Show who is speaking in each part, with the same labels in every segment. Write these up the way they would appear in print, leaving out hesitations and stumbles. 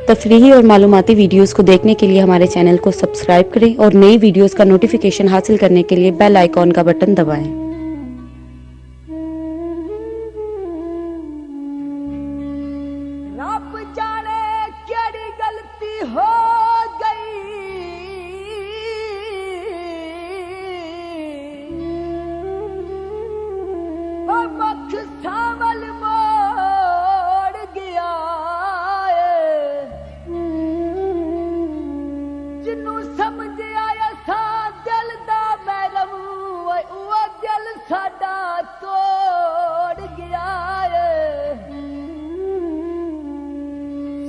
Speaker 1: तफरीही और मालूमाती वीडियोस को देखने के लिए हमारे चैनल को सब्सक्राइब करें और नई वीडियोस का नोटिफिकेशन हासिल करने के लिए बेल आइकॉन का बटन दबाएं।
Speaker 2: रब जाने केड़ी गलती हो गई, ओ मख सावल मोड़ गया जिन्नू समझ आया सा दिल दा मैरम, वो दिल साडा तोड़ गया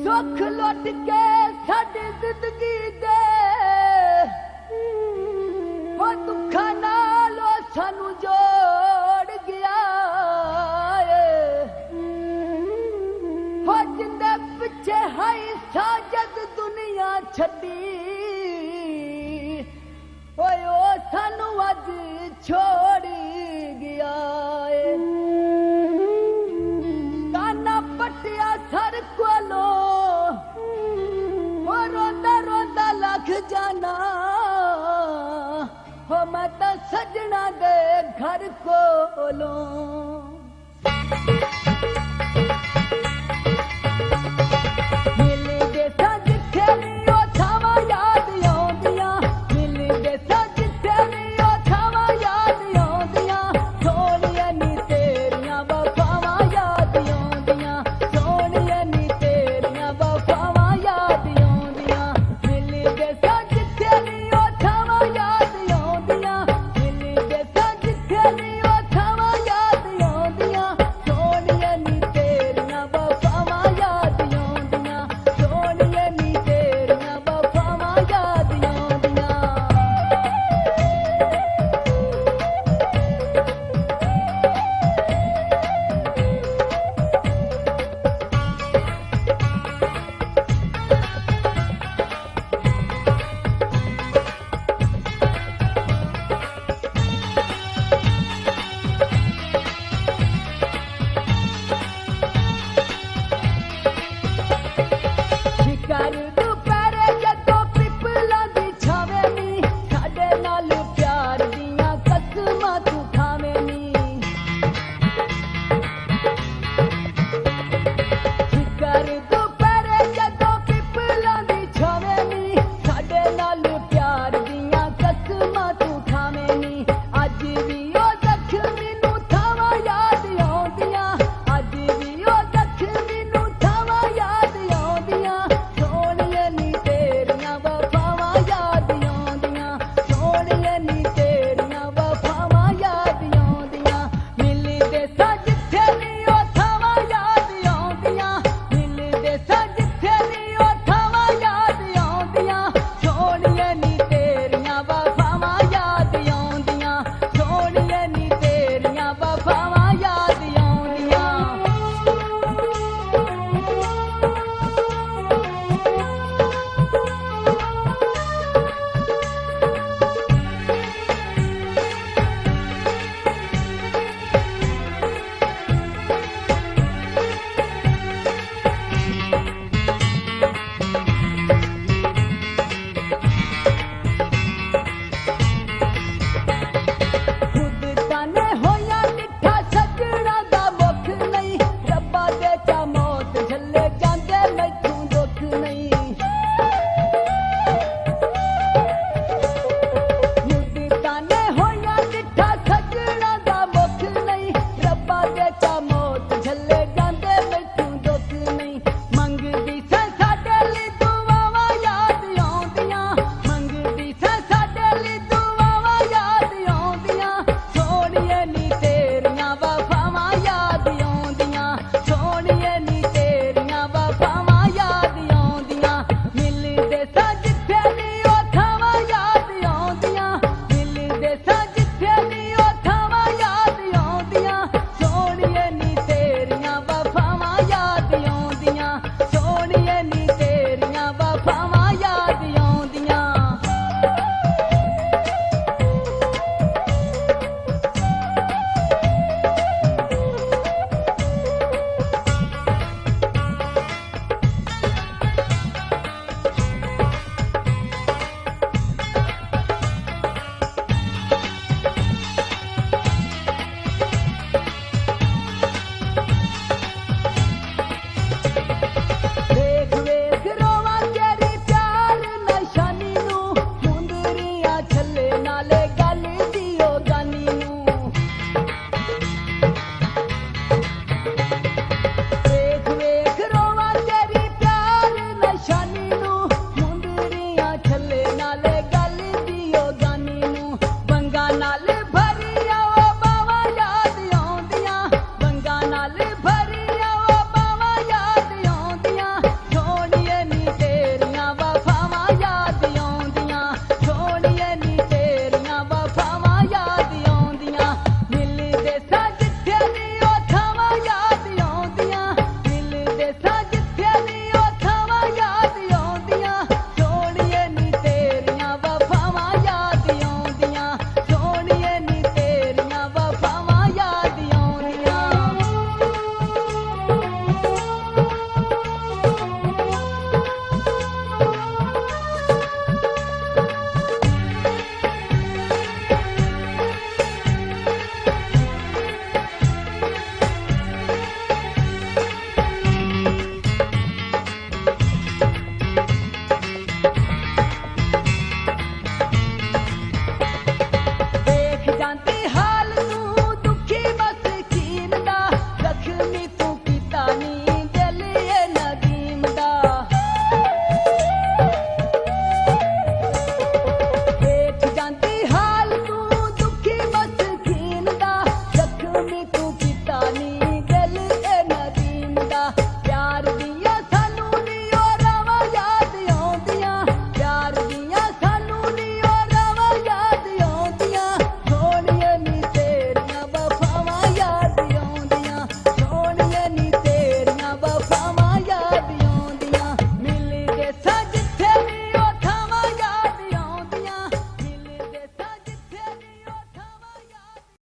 Speaker 2: सुख लुट के साडी जिंदगी दे वो दुखा नालो सानू जोड़ गया हो जिंदे पिछे हाई साजद दुनिया छड़ी, ओए ओ सानू अज छोड़ी गया काना पटिया सर कोलो रोंदा रोंदा लख जाना हो मैं तो सजना दे घर कोलों।